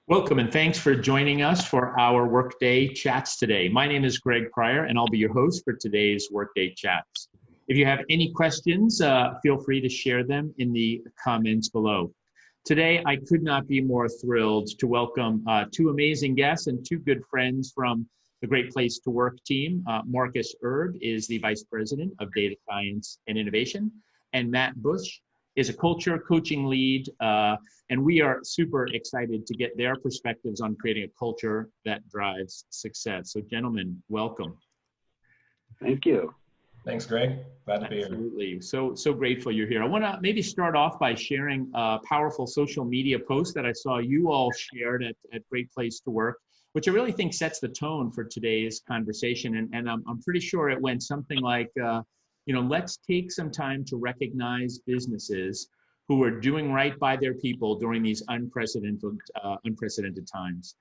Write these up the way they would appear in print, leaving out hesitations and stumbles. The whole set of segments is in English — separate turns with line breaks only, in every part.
Welcome and thanks for joining us for our Workday Chats today. My name is Greg Pryor and I'll be your host for today's Workday Chats. If you have any questions, feel free to share them in the comments below. Today, I could not be more thrilled to welcome two amazing guests and two good friends from the Great Place to Work team. Marcus Erb is the Vice President of Data Science and Innovation, and Matt Bush is a culture coaching lead, and we are super excited to get their perspectives on creating a culture that drives success. So gentlemen, welcome.
Thank you.
Thanks, Greg. Glad to be here.
Absolutely. So grateful you're here. I want to maybe start off by sharing a powerful social media post that I saw you all shared at Great Place to Work, which I really think sets the tone for today's conversation. And I'm pretty sure it went something like, let's take some time to recognize businesses who are doing right by their people during these unprecedented times.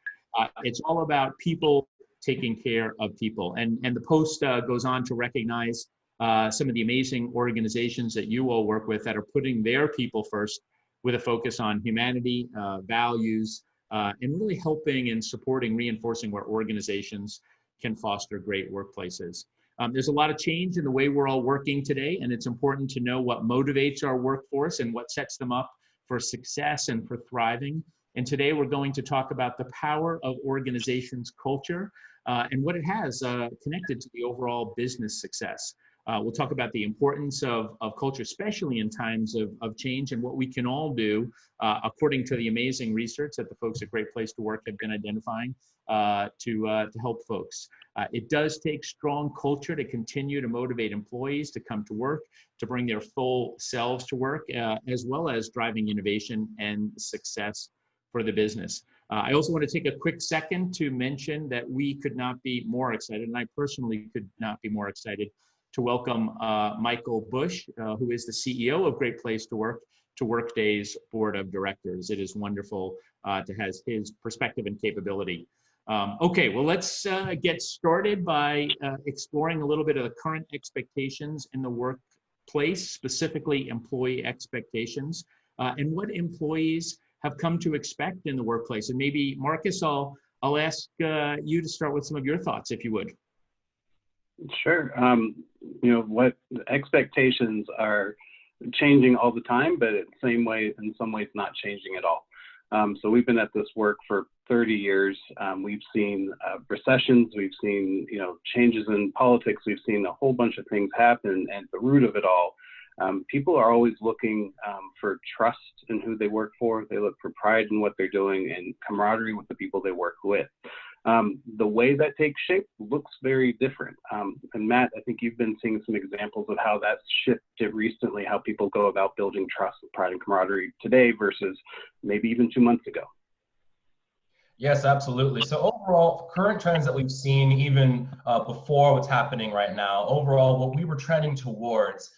It's all about people taking care of people. And the post goes on to recognize some of the amazing organizations that you all work with that are putting their people first with a focus on humanity, values, and really helping and supporting, reinforcing where organizations can foster great workplaces. There's a lot of change in the way we're all working today, and it's important to know what motivates our workforce and what sets them up for success and for thriving. And today we're going to talk about the power of organizations' culture and what it has connected to the overall business success. We'll talk about the importance of culture, especially in times of change, and what we can all do according to the amazing research that the folks at Great Place to Work have been identifying to help folks. It does take strong culture to continue to motivate employees to come to work, to bring their full selves to work, as well as driving innovation and success for the business. I also want to take a quick second to mention that we could not be more excited, and I personally could not be more excited to welcome Michael Bush, who is the CEO of Great Place to Work, to Workday's Board of Directors. It is wonderful to have his perspective and capability. Okay, well, let's get started by exploring a little bit of the current expectations in the workplace, specifically employee expectations, and what employees have come to expect in the workplace. And maybe, Marcus, I'll ask you to start with some of your thoughts, if you would.
Sure. What expectations are changing all the time, but in some ways not changing at all. So we've been at this work for 30 years. We've seen recessions, we've seen changes in politics, we've seen a whole bunch of things happen, and at the root of it all, people are always looking for trust in who they work for. They look for pride in what they're doing and camaraderie with the people they work with. The way that takes shape looks very different. And Matt, I think you've been seeing some examples of how that's shifted recently, how people go about building trust, pride, and camaraderie today versus maybe even 2 months ago.
Yes, absolutely. So overall, current trends that we've seen even before what's happening right now, overall, what we were trending towards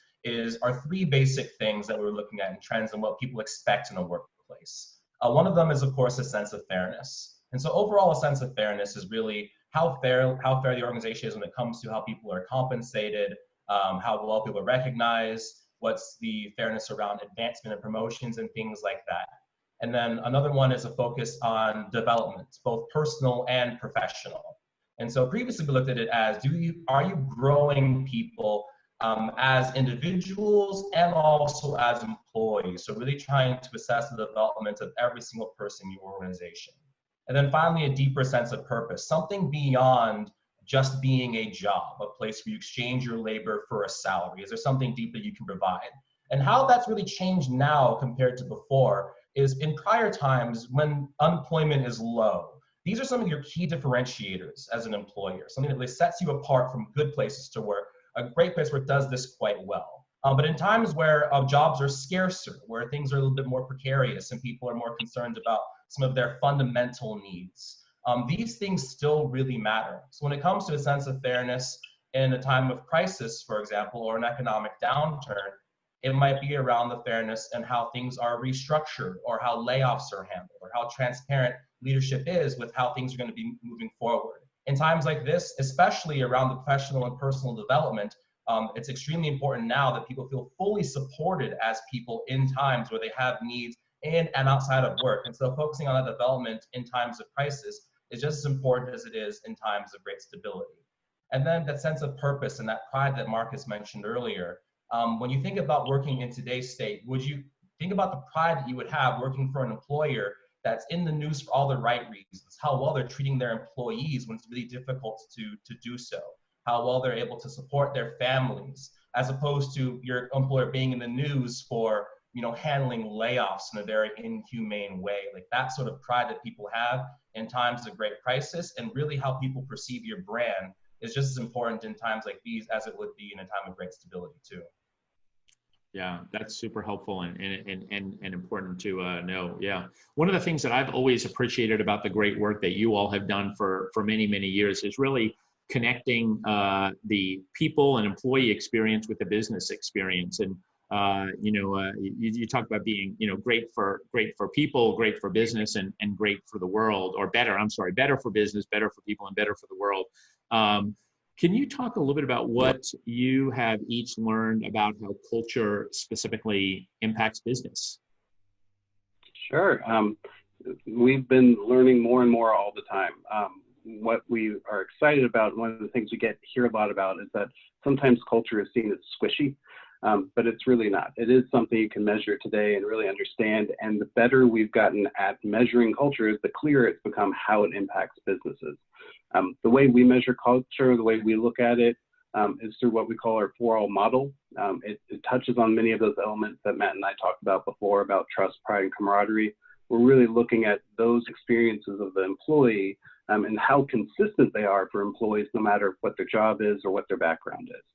are three basic things that we're looking at in trends and what people expect in a workplace. One of them is, of course, a sense of fairness. And so overall, a sense of fairness is really how fair the organization is when it comes to how people are compensated, how well people are recognized, what's the fairness around advancement and promotions and things like that. And then another one is a focus on development, both personal and professional. And so previously we looked at it as, are you growing people as individuals and also as employees? So really trying to assess the development of every single person in your organization. And then finally, a deeper sense of purpose, something beyond just being a job, a place where you exchange your labor for a salary. Is there something deep that you can provide? And how that's really changed now compared to before is in prior times when unemployment is low. These are some of your key differentiators as an employer, something that really sets you apart from good places to work, a great place where it does this quite well. But in times where jobs are scarcer, where things are a little bit more precarious and people are more concerned about some of their fundamental needs, these things still really matter. So when it comes to a sense of fairness in a time of crisis, for example, or an economic downturn, it might be around the fairness and how things are restructured or how layoffs are handled or how transparent leadership is with how things are going to be moving forward. In times like this, especially around the professional and personal development, it's extremely important now that people feel fully supported as people in times where they have needs and outside of work. And so focusing on that development in times of crisis is just as important as it is in times of great stability. And then that sense of purpose and that pride that Marcus mentioned earlier. When you think about working in today's state, would you think about the pride that you would have working for an employer that's in the news for all the right reasons, how well they're treating their employees when it's really difficult to do so, how well they're able to support their families, as opposed to your employer being in the news for, you know, handling layoffs in a very inhumane way. Like that sort of pride that people have in times of great crisis, and really how people perceive your brand is just as important in times like these as it would be in a time of great stability too.
Yeah, that's super helpful and important to know. Yeah. One of the things that I've always appreciated about the great work that you all have done for many, many years is really connecting the people and employee experience with the business experience. And you talk about being, great for people, great for business, and great for the world, or better for business, better for people, and better for the world. Can you talk a little bit about what you have each learned about how culture specifically impacts business?
Sure. We've been learning more and more all the time. What we are excited about, one of the things we hear a lot about, is that sometimes culture is seen as squishy, but it's really not. It is something you can measure today and really understand. And the better we've gotten at measuring culture, the clearer it's become how it impacts businesses. The way we measure culture, the way we look at it, is through what we call our 4L model. It touches on many of those elements that Matt and I talked about before, about trust, pride, and camaraderie. We're really looking at those experiences of the employee and how consistent they are for employees, no matter what their job is or what their background is.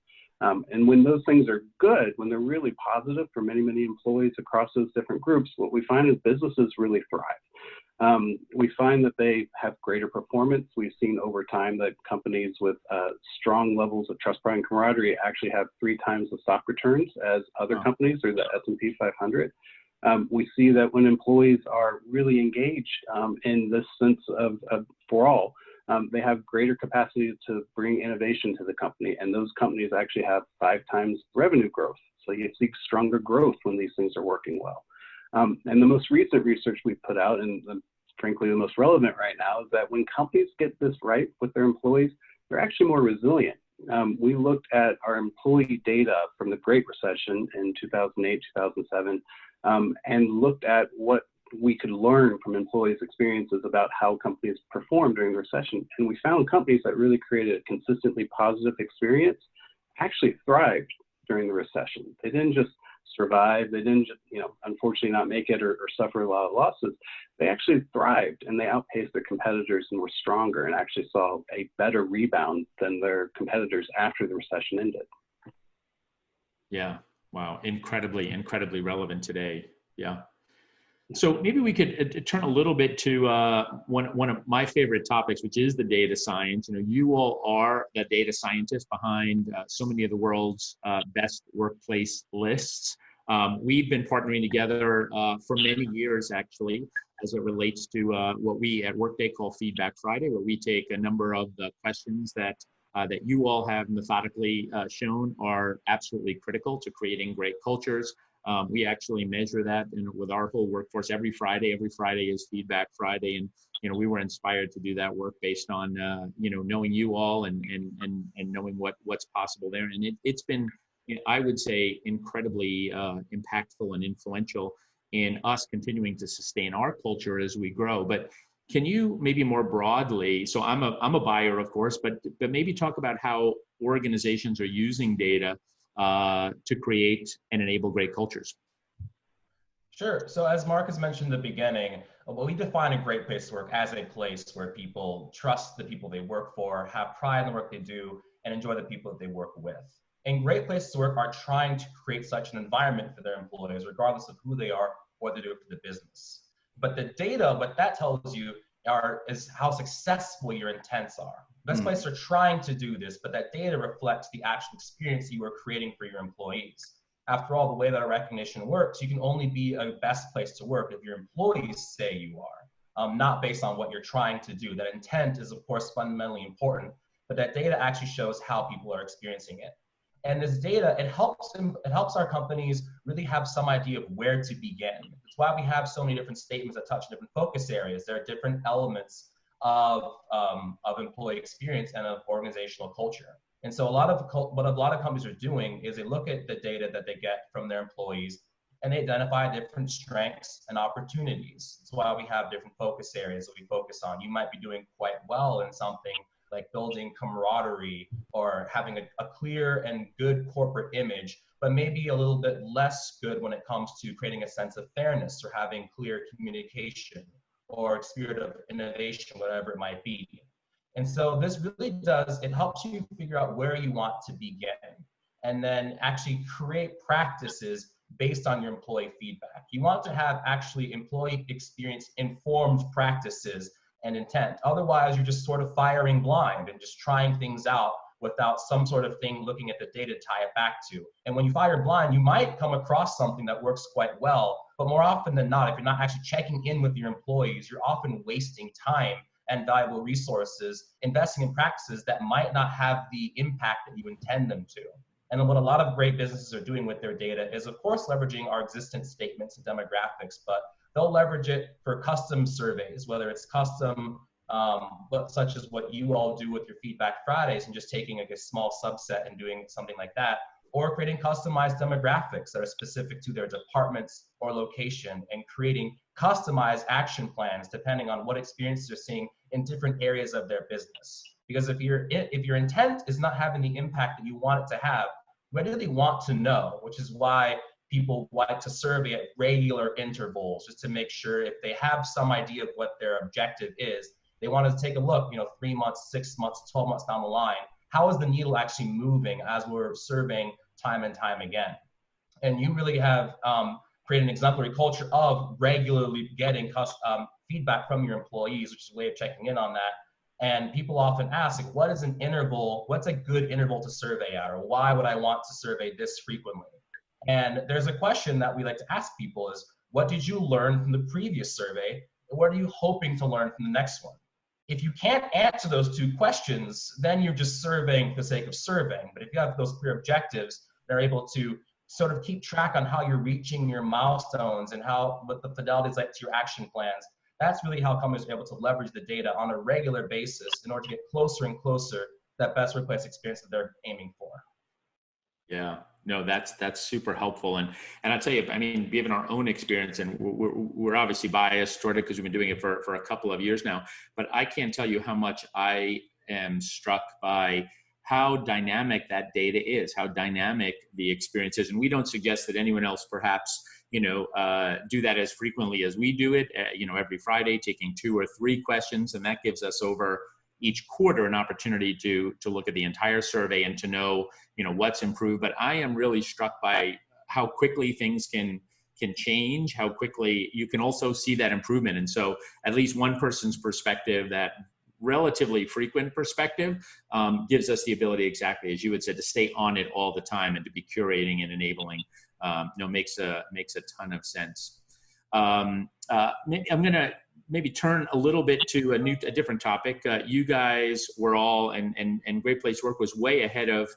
And when those things are good, when they're really positive for many, many employees across those different groups, what we find is businesses really thrive. We find that they have greater performance. We've seen over time that companies with strong levels of trust, pride, and camaraderie actually have 3 times the stock returns as other companies or the S&P 500. We see that when employees are really engaged in this sense of for all, they have greater capacity to bring innovation to the company, and those companies actually have 5 times revenue growth. So you see stronger growth when these things are working well. And the most recent research we put out, and frankly the most relevant right now, is that when companies get this right with their employees, they're actually more resilient. We looked at our employee data from the Great Recession in 2008, 2007, and looked at what we could learn from employees' experiences about how companies performed during the recession. And we found companies that really created a consistently positive experience actually thrived during the recession. They didn't just survive. They didn't just, unfortunately not make it or suffer a lot of losses. They actually thrived, and they outpaced their competitors and were stronger and actually saw a better rebound than their competitors after the recession ended.
Yeah. Wow. Incredibly relevant today. Yeah. So maybe we could turn a little bit to one of my favorite topics, which is the data science. You all are the data scientists behind so many of the world's best workplace lists. We've been partnering together for many years, actually, as it relates to what we at Workday call Feedback Friday, where we take a number of the questions that you all have methodically shown are absolutely critical to creating great cultures. We actually measure that with our whole workforce every Friday. Every Friday is Feedback Friday, and we were inspired to do that work based on knowing you all and knowing what's possible there. And it's been, I would say, incredibly impactful and influential in us continuing to sustain our culture as we grow. But can you maybe more broadly? So I'm a buyer, of course, but maybe talk about how organizations are using data to create and enable great cultures.
Sure. So as Marcus mentioned in the beginning, we define a great place to work as a place where people trust the people they work for, have pride in the work they do, and enjoy the people that they work with. And great places to work are trying to create such an environment for their employees, regardless of who they are or what they do for the business. But the data, what that tells you is how successful your intents are. Best places are trying to do this, but that data reflects the actual experience you are creating for your employees. After all, the way that our recognition works, you can only be a best place to work if your employees say you are, not based on what you're trying to do. That intent is, of course, fundamentally important, but that data actually shows how people are experiencing it. And this data, it helps our companies really have some idea of where to begin. That's why we have so many different statements that touch different focus areas. There are different elements of employee experience and of organizational culture. And so what a lot of companies are doing is they look at the data that they get from their employees and they identify different strengths and opportunities. That's why we have different focus areas that we focus on. You might be doing quite well in something like building camaraderie or having a clear and good corporate image, but maybe a little bit less good when it comes to creating a sense of fairness or having clear communication or spirit of innovation, whatever it might be. And so this really does, it helps you figure out where you want to begin and then actually create practices based on your employee feedback. You want to have actually employee experience informed practices and intent. Otherwise, you're just sort of firing blind and just trying things out without some sort of thing looking at the data to tie it back to. And when you fire blind, you might come across something that works quite well, but more often than not, if you're not actually checking in with your employees, you're often wasting time and valuable resources investing in practices that might not have the impact that you intend them to. And what a lot of great businesses are doing with their data is, of course, leveraging our existing statements and demographics, but they'll leverage it for custom surveys, whether it's custom, such as what you all do with your Feedback Fridays and just taking a small subset and doing something like that, or creating customized demographics that are specific to their departments or location and creating customized action plans depending on what experiences they're seeing in different areas of their business. Because if your intent is not having the impact that you want it to have, you really want to know, which is why people like to survey at regular intervals just to make sure if they have some idea of what their objective is, they want to take a look, 3 months, 6 months, 12 months down the line. How is the needle actually moving as we're surveying time and time again? And you really have created an exemplary culture of regularly getting feedback from your employees, which is a way of checking in on that. And people often ask, what is an interval? What's a good interval to survey at? Or why would I want to survey this frequently? And there's a question that we like to ask people is, what did you learn from the previous survey? And what are you hoping to learn from the next one? If you can't answer those two questions, then you're just surveying for the sake of surveying. But if you have those clear objectives, they're able to sort of keep track on how you're reaching your milestones and what the fidelity is like to your action plans. That's really how companies are able to leverage the data on a regular basis in order to get closer and closer to that best workplace experience that they're aiming for.
Yeah, no, that's super helpful. And I'll tell you, I mean, given our own experience, and we're obviously biased toward it because we've been doing it for a couple of years now, but I can't tell you how much I am struck by how dynamic that data is, how dynamic the experience is. And we don't suggest that anyone else perhaps, do that as frequently as we do it, every Friday, taking 2 or 3 questions. And that gives us over each quarter an opportunity to look at the entire survey and to know, what's improved. But I am really struck by how quickly things can change, how quickly you can also see that improvement. And so at least one person's perspective, that relatively frequent perspective, gives us the ability, exactly as you had said, to stay on it all the time and to be curating and enabling, makes a ton of sense. I'm going to maybe turn a little bit to a different topic. You guys were all, and Great Place to Work was way ahead of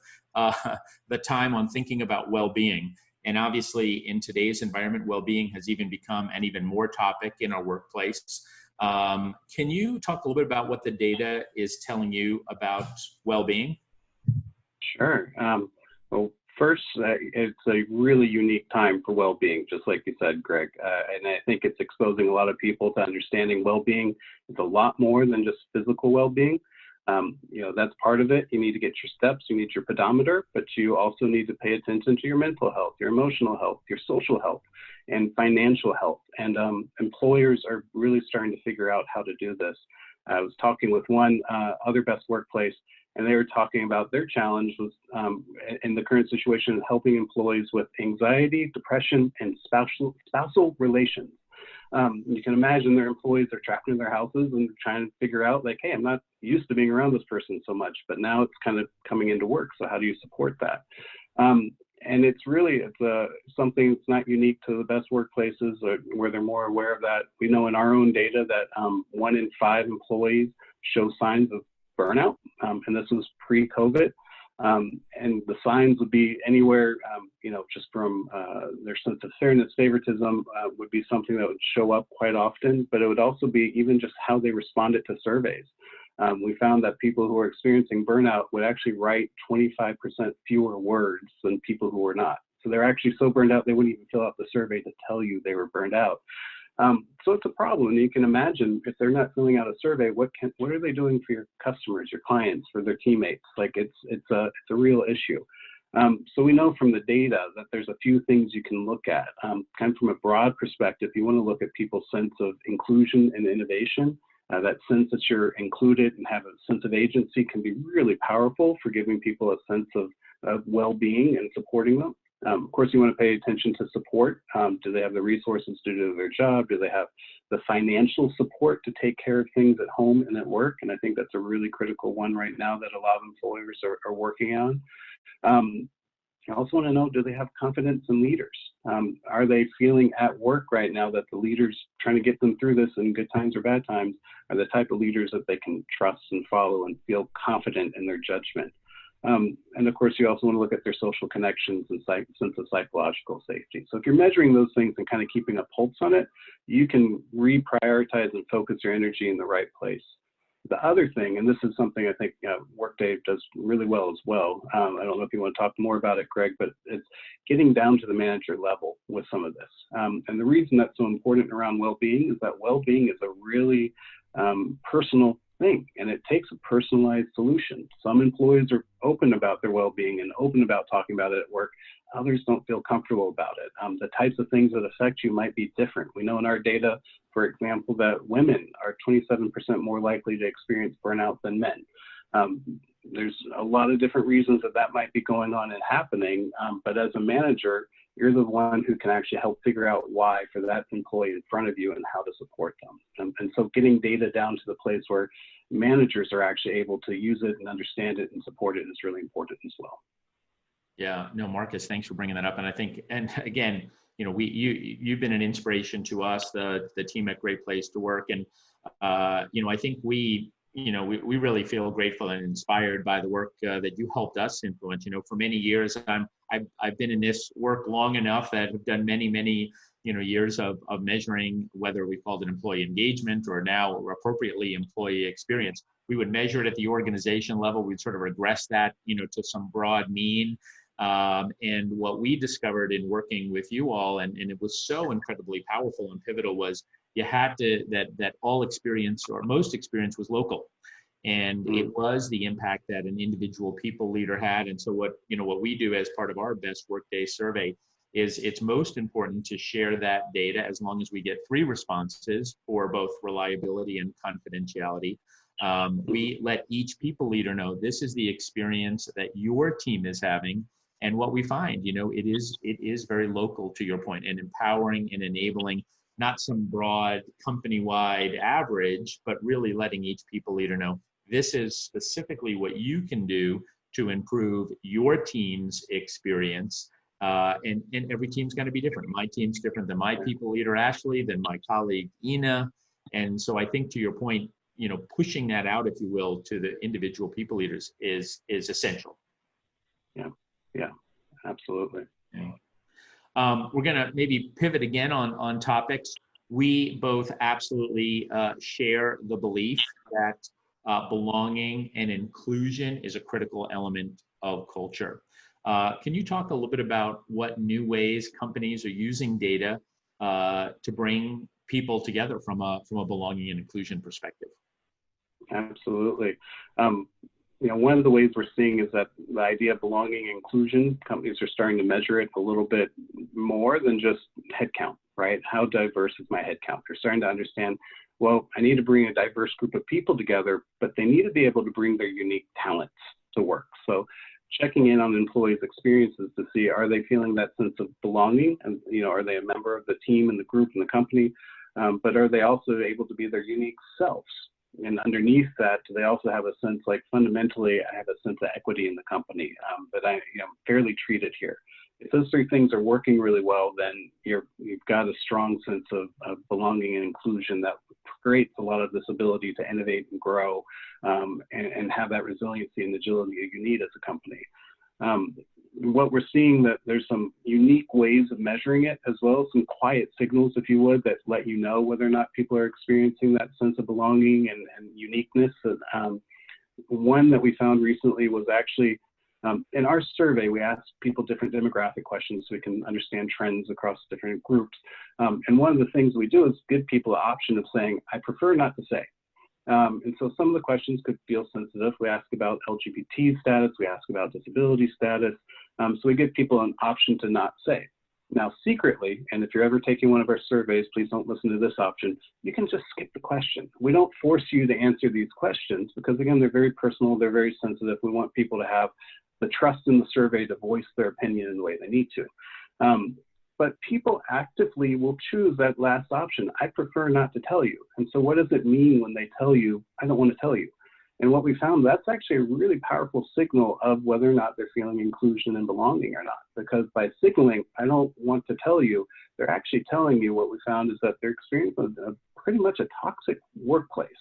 the time on thinking about well-being. And obviously in today's environment, well-being has even become an even more topic in our workplace. Can you talk a little bit about what the data is telling you about well-being?
Sure. Well, first, it's a really unique time for well-being, just like you said, Greg. And I think it's exposing a lot of people to understanding well-being. It's a lot more than just physical well-being. That's part of it. You need to get your steps, you need your pedometer, but you also need to pay attention to your mental health, your emotional health, your social health, and financial health. And employers are really starting to figure out how to do this. I was talking with one other best workplace, and they were talking about their challenge was in the current situation, helping employees with anxiety, depression, and spousal relations. You can imagine their employees are trapped in their houses and trying to figure out, like, hey, I'm not used to being around this person so much, but now it's kind of coming into work. So how do you support that? And it's something that's not unique to the best workplaces where they're more aware of that. We know in our own data that 1 in 5 employees show signs of burnout, and this was pre-COVID. And the signs would be anywhere, just from their sense of fairness, favoritism would be something that would show up quite often, but it would also be even just how they responded to surveys. We found that people who are experiencing burnout would actually write 25% fewer words than people who were not. So they're actually so burned out, they wouldn't even fill out the survey to tell you they were burned out. So it's a problem. And you can imagine if they're not filling out a survey, what are they doing for your customers, your clients, for their teammates? Like it's a real issue. So we know from the data that there's a few things you can look at. Kind of from a broad perspective, you want to look at people's sense of inclusion and innovation. That sense that you're included and have a sense of agency can be really powerful for giving people a sense of well-being and supporting them. Of course, you want to pay attention to support. Do they have the resources to do their job? Do they have the financial support to take care of things at home and at work? And I think that's a really critical one right now that a lot of employers are working on. I also want to know, do they have confidence in leaders? Are they feeling at work right now that the leaders trying to get them through this in good times or bad times are the type of leaders that they can trust and follow and feel confident in their judgment? And of course, you also want to look at their social connections and sense of psychological safety. So if you're measuring those things and kind of keeping a pulse on it, you can reprioritize and focus your energy in the right place. The other thing, and this is something I think Workday does really well as well. I don't know if you want to talk more about it, Greg, but it's getting down to the manager level with some of this. And the reason that's so important around well-being is that well-being is a really personal thing, and it takes a personalized solution. Some employees are open about their well-being and open about talking about it at work. Others don't feel comfortable about it. The types of things that affect you might be different. We know in our data, for example, that women are 27% more likely to experience burnout than men. There's a lot of different reasons that might be going on and happening, but as a manager, you're the one who can actually help figure out why for that employee in front of you and how to support them. And so getting data down to the place where managers are actually able to use it and understand it and support it is really important as well.
Yeah, no, Marcus, thanks for bringing that up. And I think, and again, you've been an inspiration to us, the team at Great Place to Work. And, I think we really feel grateful and inspired by the work that you helped us influence. For many years, I've been in this work long enough that I've done many, years of measuring, whether we called it employee engagement or now appropriately employee experience. We would measure it at the organization level. We'd sort of regress that, to some broad mean. And what we discovered in working with you all, and it was so incredibly powerful and pivotal, was you had to, that all experience or most experience was local. And it was the impact that an individual people leader had. And so what we do as part of our Best Workday survey is it's most important to share that data as long as we get 3 responses for both reliability and confidentiality. We let each people leader know this is the experience that your team is having. And what we find, it is very local, to your point, and empowering and enabling, not some broad company-wide average, but really letting each people leader know this is specifically what you can do to improve your team's experience. And every team's going to be different. My team's different than my people leader, Ashley, than my colleague, Ina. And so I think, to your point, pushing that out, if you will, to the individual people leaders is essential.
Yeah, absolutely.
Yeah. We're going to maybe pivot again on topics. We both absolutely share the belief that belonging and inclusion is a critical element of culture. Can you talk a little bit about what new ways companies are using data to bring people together from a belonging and inclusion perspective?
Absolutely. One of the ways we're seeing is that the idea of belonging and inclusion, companies are starting to measure it a little bit more than just headcount, right? How diverse is my headcount? They're starting to understand, well, I need to bring a diverse group of people together, but they need to be able to bring their unique talents to work. So checking in on employees' experiences to see, are they feeling that sense of belonging? And, are they a member of the team and the group and the company? But are they also able to be their unique selves? And underneath that, they also have a sense, like, fundamentally, I have a sense of equity in the company, that I'm fairly treated here. If those 3 things are working really well, then you've got a strong sense of belonging and inclusion that creates a lot of this ability to innovate and grow, and have that resiliency and agility you need as a company. What we're seeing, that there's some unique ways of measuring it, as well as some quiet signals, if you would, that let you know whether or not people are experiencing that sense of belonging and uniqueness. One that we found recently was actually, in our survey, we asked people different demographic questions so we can understand trends across different groups. And one of the things we do is give people the option of saying, I prefer not to say. And so some of the questions could feel sensitive. We ask about LGBT status, we ask about disability status. So we give people an option to not say. Now, secretly, and if you're ever taking one of our surveys, please don't listen to this option, you can just skip the question. We don't force you to answer these questions because, again, they're very personal, they're very sensitive. We want people to have the trust in the survey to voice their opinion in the way they need to. But people actively will choose that last option. I prefer not to tell you. And so what does it mean when they tell you, I don't want to tell you? And what we found, that's actually a really powerful signal of whether or not they're feeling inclusion and belonging or not. Because by signaling, I don't want to tell you, they're actually telling you, what we found is that they're experiencing pretty much a toxic workplace.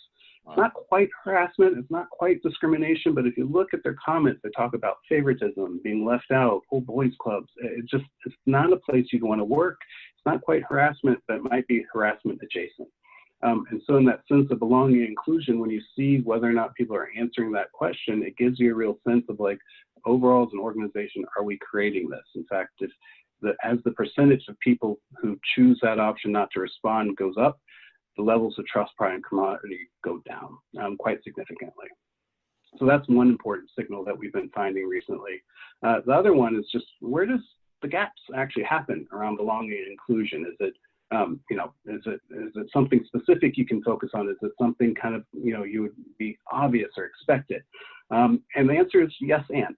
It's not quite harassment, it's not quite discrimination, but if you look at their comments, they talk about favoritism, being left out, old boys clubs. It's not a place you'd want to work. It's not quite harassment, but it might be harassment adjacent. And so in that sense of belonging and inclusion, when you see whether or not people are answering that question, it gives you a real sense of, like, overall as an organization, are we creating this? In fact, as the percentage of people who choose that option not to respond goes up, the levels of trust, pride, and camaraderie go down quite significantly. So that's one important signal that we've been finding recently. The other one is just, where does the gaps actually happen around belonging and inclusion? Is it, is it something specific you can focus on? Is it something kind of, you would be obvious or expected? And the answer is yes and.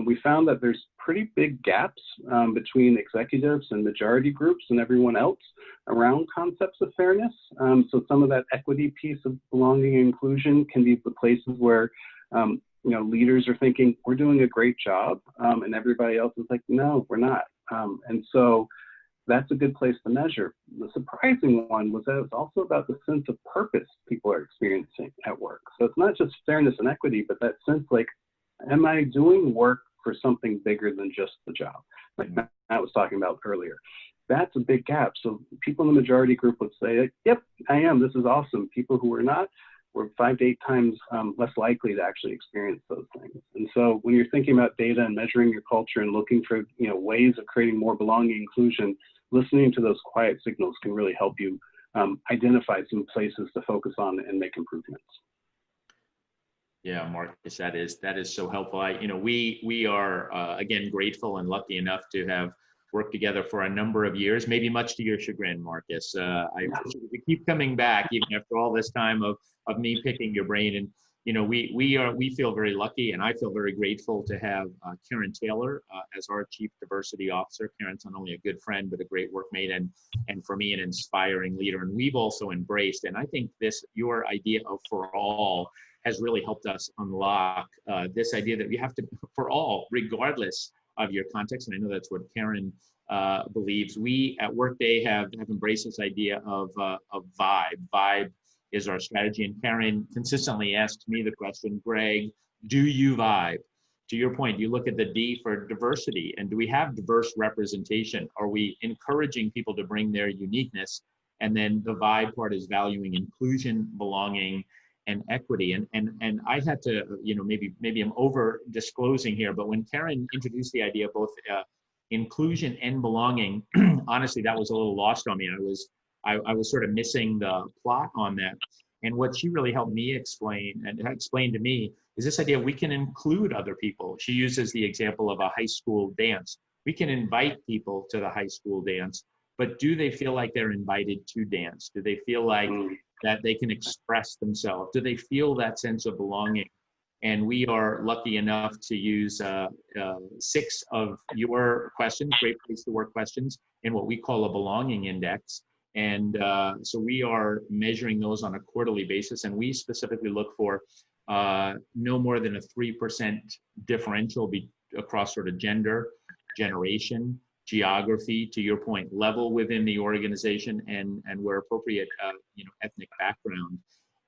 We found that there's pretty big gaps between executives and majority groups and everyone else around concepts of fairness. So some of that equity piece of belonging and inclusion can be the places where leaders are thinking, we're doing a great job, and everybody else is like, no, we're not. And so that's a good place to measure. The surprising one was that it's also about the sense of purpose people are experiencing at work. So it's not just fairness and equity, but that sense, like, am I doing work for something bigger than just the job? Like Matt was talking about earlier. That's a big gap. So people in the majority group would say, yep, I am. This is awesome. People who are not were 5 to 8 times less likely to actually experience those things. And so when you're thinking about data and measuring your culture and looking for ways of creating more belonging inclusion, listening to those quiet signals can really help you identify some places to focus on and make improvements.
Yeah, Marcus, that is so helpful. We are again grateful and lucky enough to have worked together for a number of years, maybe much to your chagrin, Marcus. I appreciate you keep coming back even after all this time of me picking your brain. And we feel very lucky, and I feel very grateful to have Karen Taylor as our Chief Diversity Officer. Karen's not only a good friend, but a great workmate, and for me, an inspiring leader. And we've also embraced, and I think your idea of for all has really helped us unlock this idea that we have to, for all, regardless of your context. And I know that's what Karen believes. We at Workday have embraced this idea of vibe. Vibe is our strategy. And Karen consistently asks me the question, Greg, do you vibe? To your point, you look at the D for diversity, and do we have diverse representation? Are we encouraging people to bring their uniqueness? And then the vibe part is valuing inclusion, belonging, and equity. And I had to, maybe I'm over disclosing here, but when Karen introduced the idea of both inclusion and belonging, honestly, that was a little lost on me. I was sort of missing the plot on that. And what she really helped me explain and explained to me is this idea we can include other people. She uses the example of a high school dance. We can invite people to the high school dance, but do they feel like they're invited to dance? Do they feel like that they can express themselves? Do they feel that sense of belonging? And we are lucky enough to use 6 of your questions, Great Place to Work questions, in what we call a belonging index. And so we are measuring those on a quarterly basis, and we specifically look for no more than a 3% differential across sort of gender, generation, geography, to your point, level within the organization, and where appropriate, ethnic background.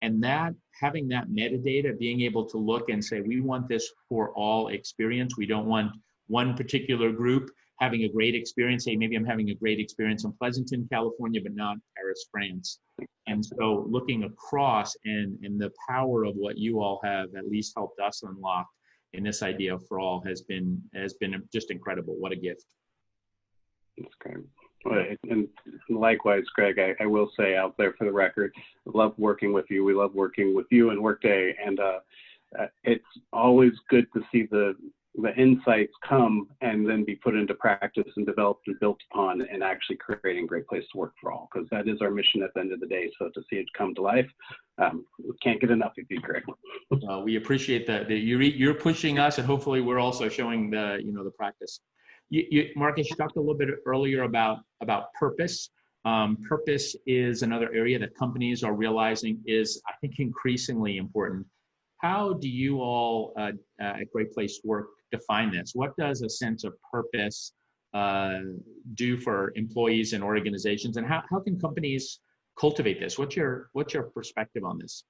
And that, having that metadata, being able to look and say, we want this for all experience. We don't want one particular group having a great experience. Hey, maybe I'm having a great experience in Pleasanton, California, but not Paris, France. And so looking across and the power of what you all have at least helped us unlock in this idea for all has been just incredible. What a gift.
That's great. And likewise, Greg, I will say out there for the record, I love working with you. We love working with you and Workday, and it's always good to see the insights come and then be put into practice and developed and built upon, and actually creating a great place to work for all, because that is our mission at the end of the day. So to see it come to life, we can't get enough of you, Greg.
We appreciate that you're pushing us, and hopefully we're also showing the practice. Marcus, you talked a little bit earlier about purpose. Purpose is another area that companies are realizing is, I think, increasingly important. How do you all at Great Place to Work define this? What does a sense of purpose do for employees and organizations, and how can companies cultivate this? What's your perspective on this?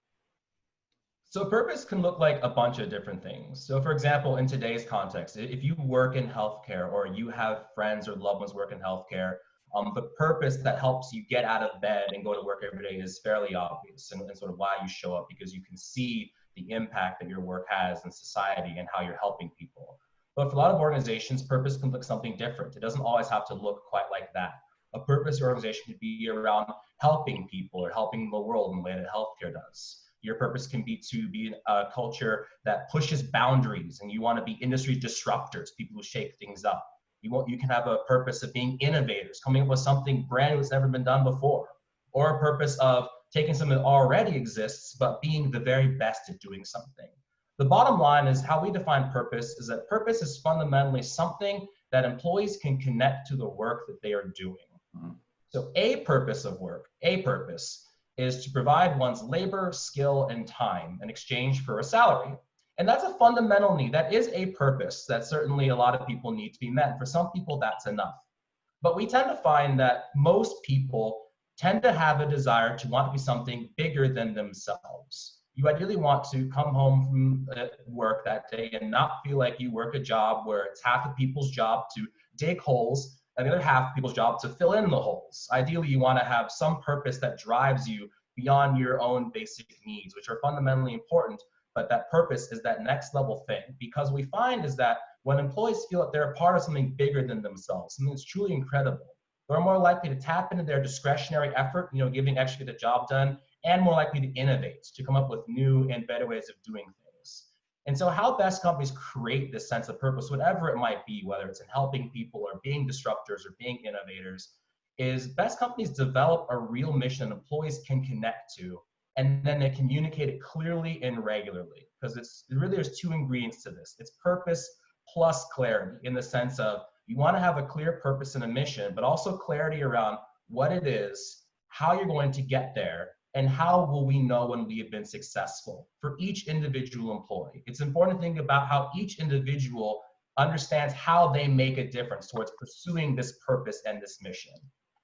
So purpose can look like a bunch of different things. So for example, in today's context, if you work in healthcare or you have friends or loved ones work in healthcare, the purpose that helps you get out of bed and go to work every day is fairly obvious, and sort of why you show up, because you can see the impact that your work has in society and how you're helping people. But for a lot of organizations, purpose can look something different. It doesn't always have to look quite like that. A purpose organization could be around helping people or helping the world in the way that healthcare does. Your purpose can be to be a culture that pushes boundaries, and you want to be industry disruptors, people who shake things up. You can have a purpose of being innovators, coming up with something brand new that's never been done before, or a purpose of taking something that already exists, but being the very best at doing something. The bottom line is how we define purpose is that purpose is fundamentally something that employees can connect to the work that they are doing. So a purpose of work, is to provide one's labor, skill, and time in exchange for a salary. And that's a fundamental need. That is a purpose that certainly a lot of people need to be met. For some people, that's enough. But we tend to find that most people tend to have a desire to want to be something bigger than themselves. You ideally want to come home from work that day and not feel like you work a job where it's half of people's job to dig holes and the other half of people's job to fill in the holes. Ideally, you want to have some purpose that drives you beyond your own basic needs, which are fundamentally important, but that purpose is that next level thing. Because we find is that when employees feel that they're a part of something bigger than themselves, something that's truly incredible, they're more likely to tap into their discretionary effort, giving extra to get the job done, and more likely to innovate, to come up with new and better ways of doing things. And so how best companies create this sense of purpose, whatever it might be, whether it's in helping people or being disruptors or being innovators, is best companies develop a real mission that employees can connect to, and then they communicate it clearly and regularly. Because there's two ingredients to this. It's purpose plus clarity, in the sense of you want to have a clear purpose and a mission, but also clarity around what it is, how you're going to get there, and how will we know when we have been successful for each individual employee. It's important to think about how each individual understands how they make a difference towards pursuing this purpose and this mission.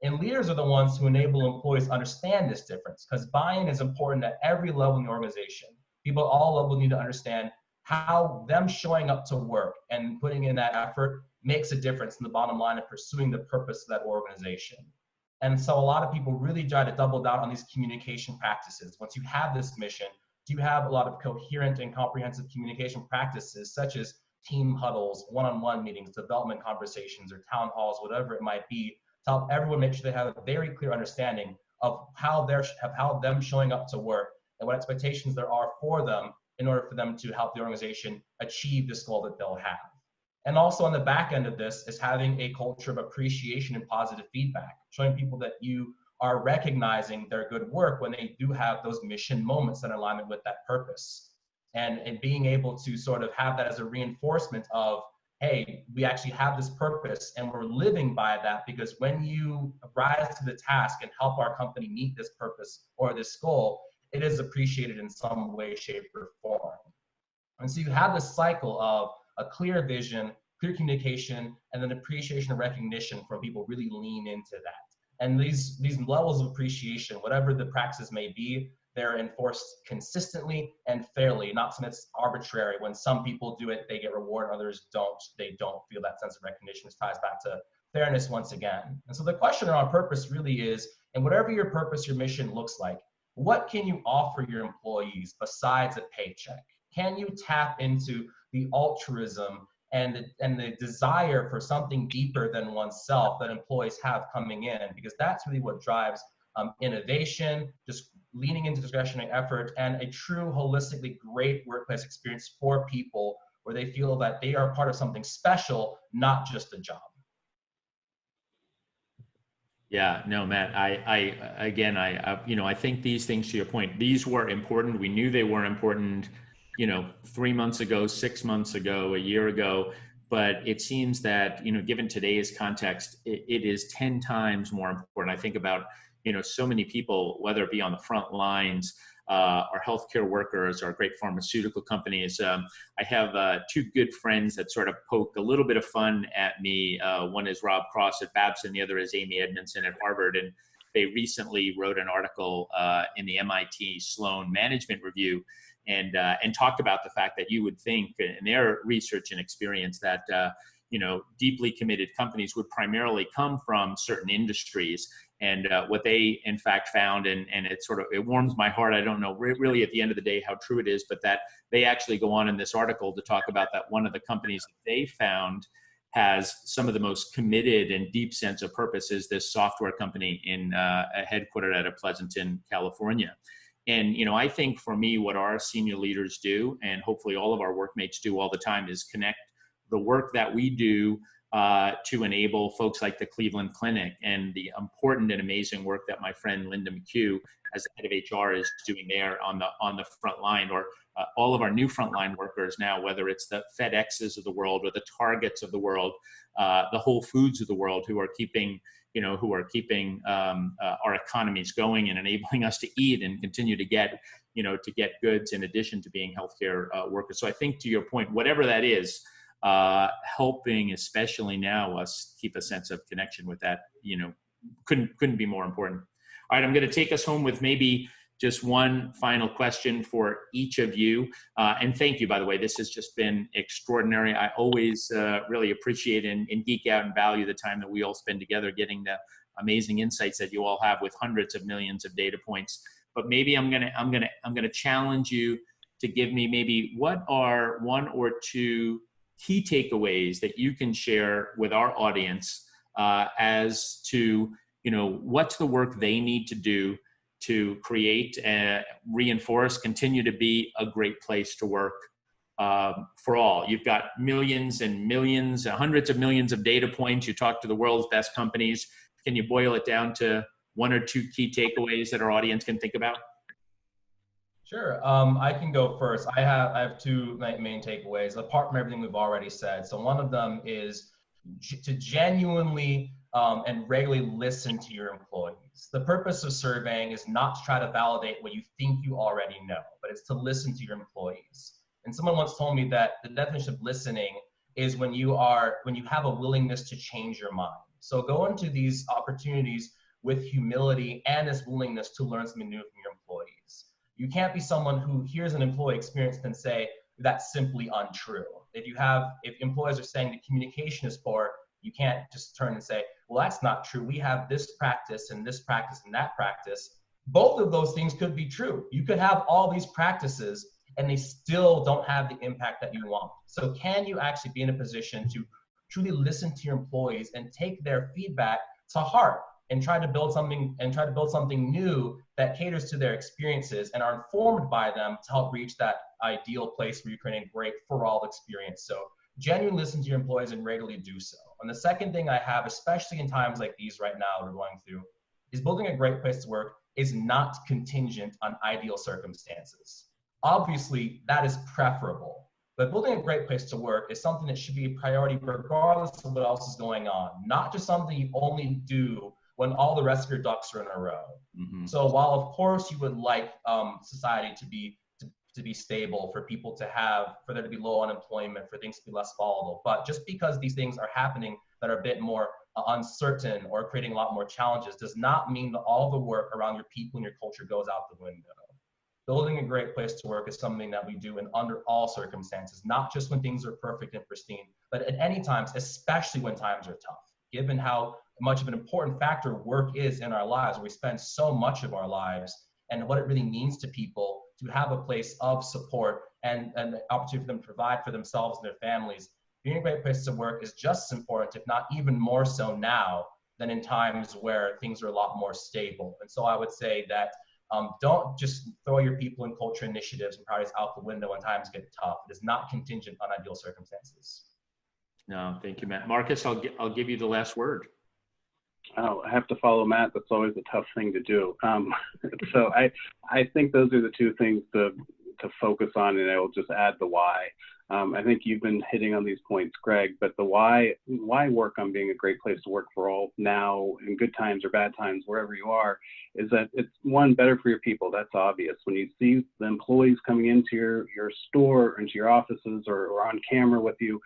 And leaders are the ones who enable employees to understand this difference, because buy-in is important at every level in the organization. People at all levels need to understand how them showing up to work and putting in that effort makes a difference in the bottom line of pursuing the purpose of that organization. And so a lot of people really try to double down on these communication practices. Once you have this mission, do you have a lot of coherent and comprehensive communication practices, such as team huddles, one-on-one meetings, development conversations, or town halls, whatever it might be, to help everyone make sure they have a very clear understanding of how them showing up to work and what expectations there are for them in order for them to help the organization achieve this goal that they'll have. And also on the back end of this is having a culture of appreciation and positive feedback, showing people that you are recognizing their good work when they do have those mission moments in alignment with that purpose. And being able to sort of have that as a reinforcement of, hey, we actually have this purpose and we're living by that, because when you rise to the task and help our company meet this purpose or this goal, it is appreciated in some way, shape, or form. And so you have this cycle of a clear vision, clear communication, and then appreciation and recognition from people really lean into that. And these levels of appreciation, whatever the practices may be, they're enforced consistently and fairly, not something that's arbitrary. When some people do it, they get rewarded, others don't. They don't feel that sense of recognition, which ties back to fairness once again. And so the question around purpose really is, and whatever your purpose, your mission looks like, what can you offer your employees besides a paycheck? Can you tap into the altruism and the desire for something deeper than oneself that employees have coming in? Because that's really what drives innovation, just leaning into discretionary effort, and a true holistically great workplace experience for people where they feel that they are part of something special, not just a job.
Yeah, no, Matt, I think these things, to your point, these were important. We knew they were important, 3 months ago, 6 months ago, a year ago, but it seems that, given today's context, it is 10 times more important. I think about, so many people, whether it be on the front lines, our healthcare workers, our great pharmaceutical companies. I have two good friends that sort of poke a little bit of fun at me. One is Rob Cross at Babson, the other is Amy Edmondson at Harvard. And they recently wrote an article in the MIT Sloan Management Review and talked about the fact that you would think in their research and experience that deeply committed companies would primarily come from certain industries. And what they in fact found, and it warms my heart. I don't know really at the end of the day how true it is, but that they actually go on in this article to talk about that one of the companies that they found has some of the most committed and deep sense of purpose is this software company headquartered out of Pleasanton, California. And, I think for me, what our senior leaders do, and hopefully all of our workmates do all the time, is connect the work that we do to enable folks like the Cleveland Clinic and the important and amazing work that my friend Linda McHugh, as the head of HR, is doing there on the front line, or all of our new frontline workers now, whether it's the FedExes of the world or the Targets of the world, the Whole Foods of the world, who are keeping our economies going and enabling us to eat and continue to get goods in addition to being healthcare workers. So I think, to your point, whatever that is, helping, especially now, us keep a sense of connection with that, couldn't be more important. All right, I'm going to take us home with maybe just one final question for each of you. And thank you, by the way. This has just been extraordinary. I always really appreciate and geek out and value the time that we all spend together getting the amazing insights that you all have with hundreds of millions of data points. But maybe I'm gonna challenge you to give me maybe what are one or two key takeaways that you can share with our audience as to what's the work they need to do to create, reinforce, continue to be a great place to work for all. You've got millions and millions, hundreds of millions of data points. You talk to the world's best companies. Can you boil it down to one or two key takeaways that our audience can think about?
Sure, I can go first. I have two main takeaways, apart from everything we've already said. So one of them is to genuinely and regularly listen to your employees. The purpose of surveying is not to try to validate what you think you already know, but it's to listen to your employees. And someone once told me that the definition of listening is when you have a willingness to change your mind. So go into these opportunities with humility and this willingness to learn something new from your employees. You can't be someone who hears an employee experience and say, that's simply untrue. If employees are saying that communication is poor, you can't just turn and say, well, that's not true. We have this practice and this practice and that practice. Both of those things could be true. You could have all these practices and they still don't have the impact that you want. So can you actually be in a position to truly listen to your employees and take their feedback to heart and try to build something new that caters to their experiences and are informed by them to help reach that ideal place where you're creating a great for all experience. So genuinely listen to your employees and regularly do so. And the second thing I have, especially in times like these right now we're going through, is building a great place to work is not contingent on ideal circumstances. Obviously, that is preferable, but building a great place to work is something that should be a priority regardless of what else is going on, not just something you only do when all the rest of your ducks are in a row. Mm-hmm. So while of course you would like society to be stable, for there to be low unemployment, for things to be less volatile, but just because these things are happening that are a bit more uncertain or creating a lot more challenges does not mean that all the work around your people and your culture goes out the window. Building a great place to work is something that we do in under all circumstances, not just when things are perfect and pristine, but at any times, especially when times are tough. Given how much of an important factor work is in our lives, where we spend so much of our lives, and what it really means to people to have a place of support and an opportunity for them to provide for themselves and their families. Being a great place to work is just as important, if not even more so now than in times where things are a lot more stable. And so I would say that don't just throw your people and culture initiatives and priorities out the window when times get tough. It is not contingent on ideal circumstances.
No, thank you, Matt. Marcus, I'll give you the last word.
Oh, I have to follow Matt. That's always a tough thing to do. So I think those are the two things to focus on, and I will just add the why. I think you've been hitting on these points, Greg, but the why work on being a great place to work for all now in good times or bad times, wherever you are, is that it's one, better for your people. That's obvious. When you see the employees coming into your store or into your offices or on camera with you,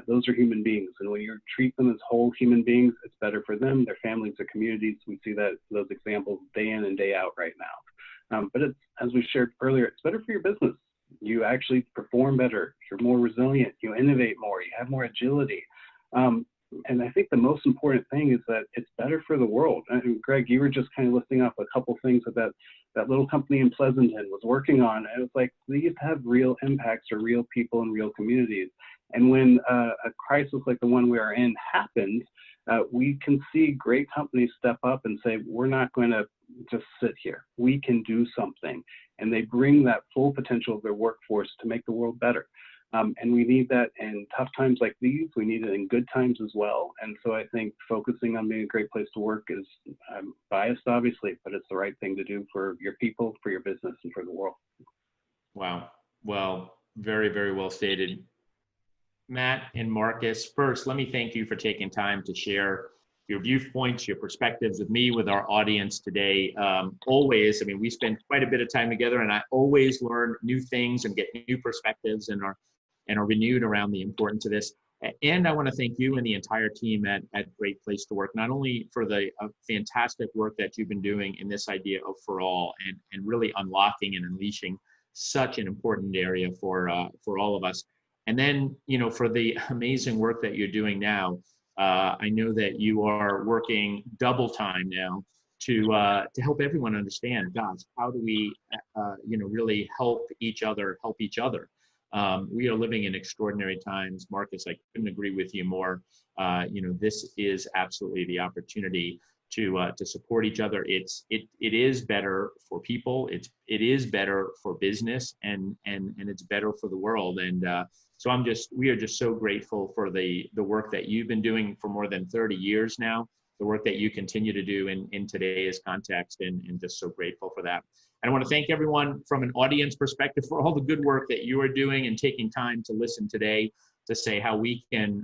those are human beings. And when you treat them as whole human beings, it's better for them, their families, their communities. We see those examples day in and day out right now. But it's, as we shared earlier, it's better for your business. You actually perform better, you're more resilient, you innovate more, you have more agility. And I think the most important thing is that it's better for the world. And Greg, you were just kind of listing off a couple things that little company in Pleasanton was working on. And it was like, these have real impacts for real people and real communities. And when a crisis like the one we are in happens, we can see great companies step up and say, we're not going to just sit here. We can do something. And they bring that full potential of their workforce to make the world better. And we need that in tough times like these. We need it in good times as well. And so I think focusing on being a great place to work is biased, obviously, but it's the right thing to do for your people, for your business, and for the world.
Wow. Well, very, very well stated. Matt and Marcus, first, let me thank you for taking time to share your viewpoints, your perspectives with me, with our audience today. Always, I mean, we spend quite a bit of time together, and I always learn new things and get new perspectives and are renewed around the importance of this. And I want to thank you and the entire team at Great Place to Work, not only for the fantastic work that you've been doing in this idea of for all and really unlocking and unleashing such an important area for all of us. And then, for the amazing work that you're doing now. I know that you are working double time now to help everyone understand, gosh, how do we, really help each other. We are living in extraordinary times. Marcus, I couldn't agree with you more. This is absolutely the opportunity to support each other. It is better for people. It is better for business, and it's better for the world. And so we are just so grateful for the work that you've been doing for more than 30 years now, the work that you continue to do in today's context, and just so grateful for that. And I want to thank everyone from an audience perspective for all the good work that you are doing and taking time to listen today to say how we can,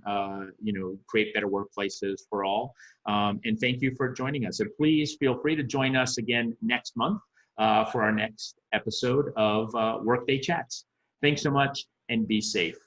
create better workplaces for all. And thank you for joining us. So please feel free to join us again next month for our next episode of Workday Chats. Thanks so much, and be safe.